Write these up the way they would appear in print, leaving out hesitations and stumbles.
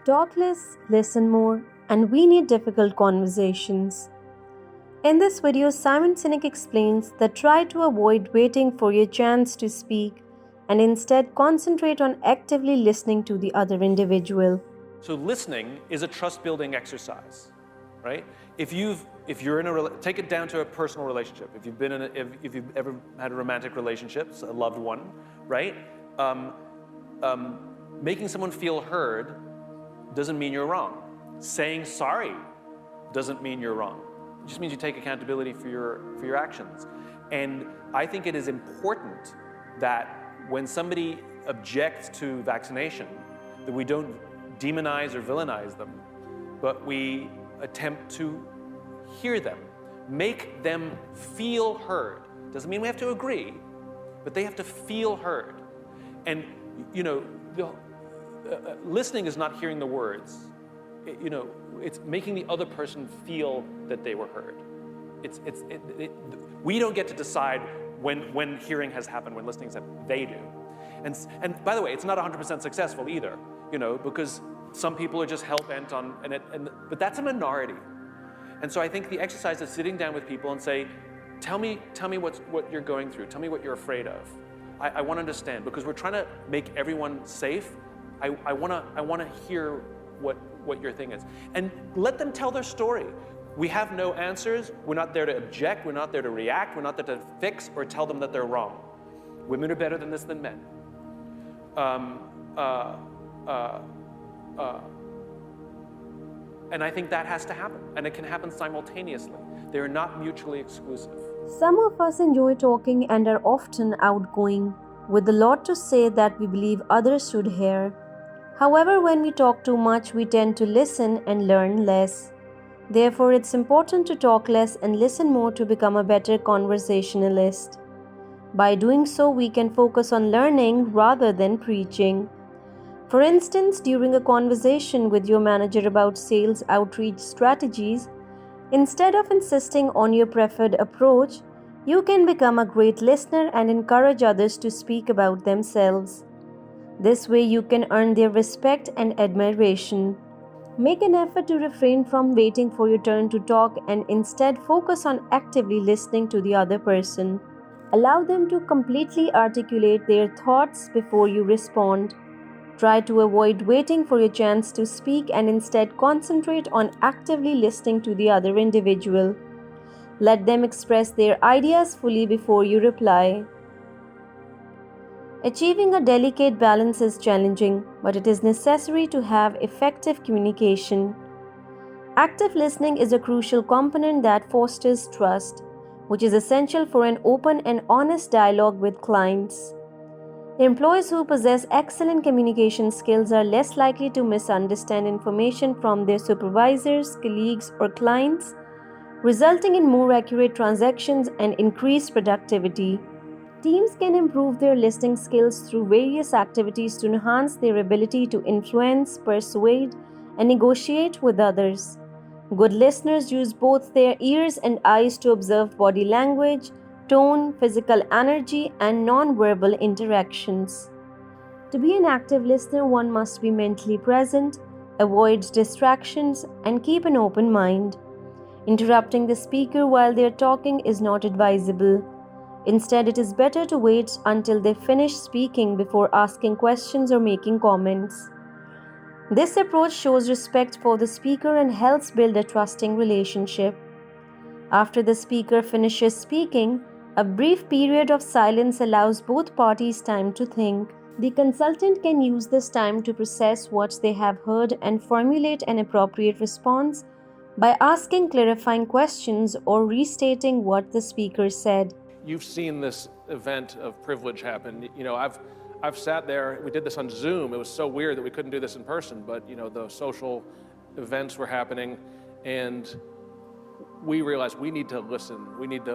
Talk less, listen more, and we need difficult conversations. In this video, Simon Sinek explains that try to avoid waiting for your chance to speak and instead concentrate on actively listening to the other individual. So listening is a trust-building exercise, right? If you're in take it down to a personal relationship. If you've ever had a romantic relationship, a loved one, right? Making someone feel heard doesn't mean you're wrong. Saying sorry doesn't mean you're wrong. It just means you take accountability for your actions. And I think it is important that when somebody objects to vaccination, that we don't demonize or villainize them, but we attempt to hear them, make them feel heard. Doesn't mean we have to agree, but they have to feel heard. And listening is not hearing the words. It's making the other person feel that they were heard. We don't get to decide when hearing has happened, when listening has happened. They do. And by the way, it's not 100% successful either, because some people are just hell-bent on, but that's a minority. And so I think the exercise is sitting down with people and say, tell me what you're going through. Tell me what you're afraid of. I want to understand, because we're trying to make everyone safe. I want to hear what your thing is. And let them tell their story. We have no answers. We're not there to object. We're not there to react. We're not there to fix or tell them that they're wrong. Women are better than this than men. And I think that has to happen. And it can happen simultaneously. They are not mutually exclusive. Some of us enjoy talking and are often outgoing, with a lot to say that we believe others should hear. However, when we talk too much, we tend to listen and learn less. Therefore, it's important to talk less and listen more to become a better conversationalist. By doing so, we can focus on learning rather than preaching. For instance, during a conversation with your manager about sales outreach strategies, instead of insisting on your preferred approach, you can become a great listener and encourage others to speak about themselves. This way, you can earn their respect and admiration. Make an effort to refrain from waiting for your turn to talk and instead focus on actively listening to the other person. Allow them to completely articulate their thoughts before you respond. Try to avoid waiting for your chance to speak and instead concentrate on actively listening to the other individual. Let them express their ideas fully before you reply. Achieving a delicate balance is challenging, but it is necessary to have effective communication. Active listening is a crucial component that fosters trust, which is essential for an open and honest dialogue with clients. Employees who possess excellent communication skills are less likely to misunderstand information from their supervisors, colleagues, or clients, resulting in more accurate transactions and increased productivity. Teams can improve their listening skills through various activities to enhance their ability to influence, persuade, and negotiate with others. Good listeners use both their ears and eyes to observe body language, tone, physical energy, and non-verbal interactions. To be an active listener, one must be mentally present, avoid distractions, and keep an open mind. Interrupting the speaker while they are talking is not advisable. Instead, it is better to wait until they finish speaking before asking questions or making comments. This approach shows respect for the speaker and helps build a trusting relationship. After the speaker finishes speaking, a brief period of silence allows both parties time to think. The consultant can use this time to process what they have heard and formulate an appropriate response by asking clarifying questions or restating what the speaker said. You've seen this event of privilege happen. I've sat there, we did this on Zoom. It was so weird that we couldn't do this in person, but the social events were happening, and we realized we need to listen. We need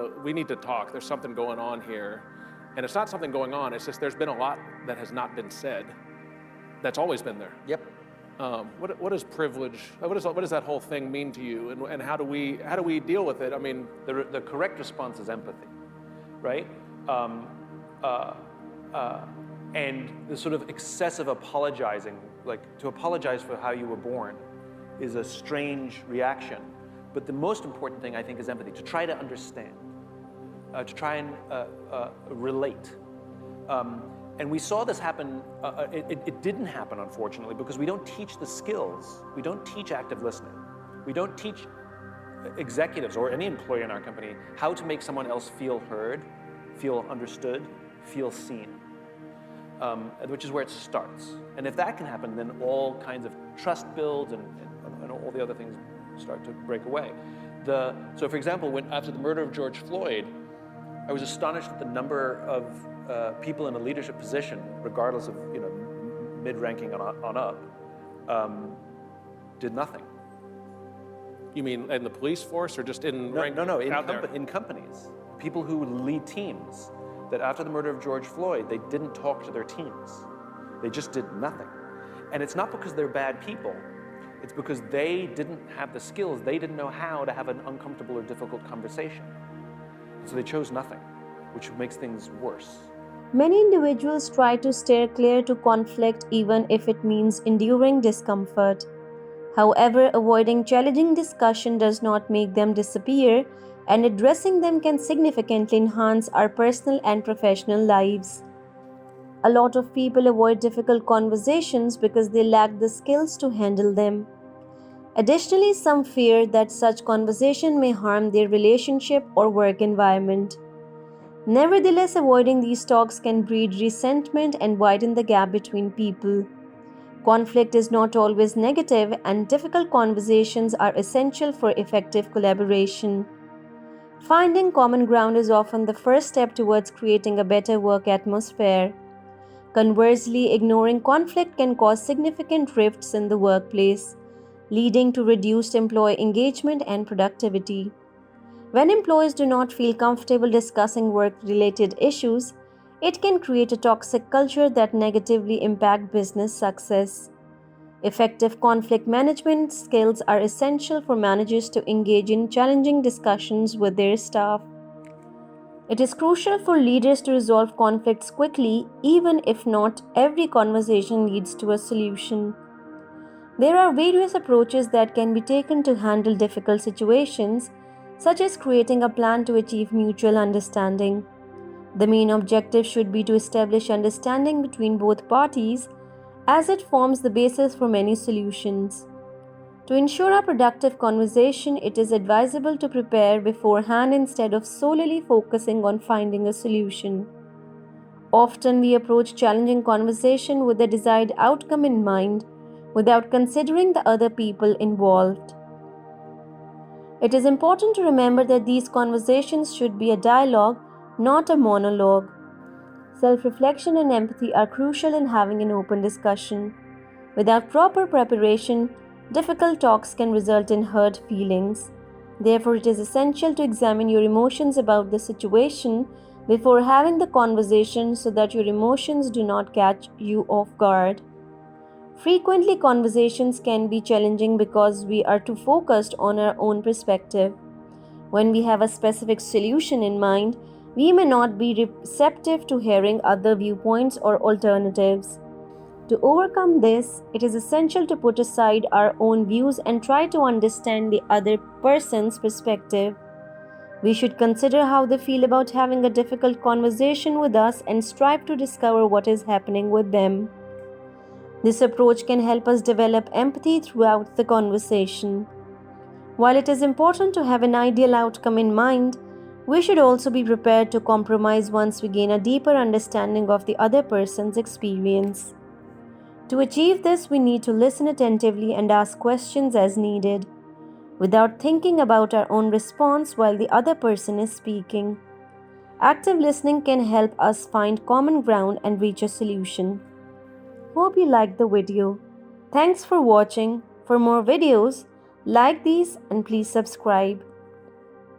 to talk. There's something going on here. And it's not something going on, it's just there's been a lot that has not been said. That's always been there. Yep. What is privilege? What does that whole thing mean to you? And how do we deal with it? I mean, The correct response is empathy, right? and the sort of excessive apologizing like to apologize for how you were born is a strange reaction. But the most important thing, I think, is empathy, to try to understand, to try and relate. And we saw this happen, it didn't happen, unfortunately, because we don't teach the skills. We don't teach active listening. We don't teach executives or any employee in our company how to make someone else feel heard, feel understood, feel seen, which is where it starts. And if that can happen, then all kinds of trust builds and all the other things start to break away. So for example, after the murder of George Floyd, I was astonished at the number of people in a leadership position, regardless of mid-ranking on up, did nothing. You mean in the police force or just in in companies. People who lead teams, that after the murder of George Floyd, they didn't talk to their teams. They just did nothing. And it's not because they're bad people. It's because they didn't have the skills. They didn't know how to have an uncomfortable or difficult conversation. So they chose nothing, which makes things worse. Many individuals try to steer clear to conflict even if it means enduring discomfort. However, avoiding challenging discussion does not make them disappear, and addressing them can significantly enhance our personal and professional lives. A lot of people avoid difficult conversations because they lack the skills to handle them. Additionally, some fear that such conversation may harm their relationship or work environment. Nevertheless, avoiding these talks can breed resentment and widen the gap between people. Conflict is not always negative, and difficult conversations are essential for effective collaboration. Finding common ground is often the first step towards creating a better work atmosphere. Conversely, ignoring conflict can cause significant rifts in the workplace, leading to reduced employee engagement and productivity. When employees do not feel comfortable discussing work-related issues, it can create a toxic culture that negatively impacts business success. Effective conflict management skills are essential for managers to engage in challenging discussions with their staff. It is crucial for leaders to resolve conflicts quickly, even if not every conversation leads to a solution. There are various approaches that can be taken to handle difficult situations, such as creating a plan to achieve mutual understanding. The main objective should be to establish understanding between both parties, as it forms the basis for many solutions. To ensure a productive conversation, it is advisable to prepare beforehand instead of solely focusing on finding a solution. Often we approach challenging conversation with the desired outcome in mind, without considering the other people involved. It is important to remember that these conversations should be a dialogue, not a monologue. Self-reflection and empathy are crucial in having an open discussion. Without proper preparation, difficult talks can result in hurt feelings. Therefore, it is essential to examine your emotions about the situation before having the conversation so that your emotions do not catch you off guard. Frequently, conversations can be challenging because we are too focused on our own perspective. When we have a specific solution in mind, we may not be receptive to hearing other viewpoints or alternatives. To overcome this, it is essential to put aside our own views and try to understand the other person's perspective. We should consider how they feel about having a difficult conversation with us and strive to discover what is happening with them. This approach can help us develop empathy throughout the conversation. While it is important to have an ideal outcome in mind, we should also be prepared to compromise once we gain a deeper understanding of the other person's experience. To achieve this, we need to listen attentively and ask questions as needed, without thinking about our own response while the other person is speaking. Active listening can help us find common ground and reach a solution. Hope you liked the video. Thanks for watching. For more videos, like these and please subscribe.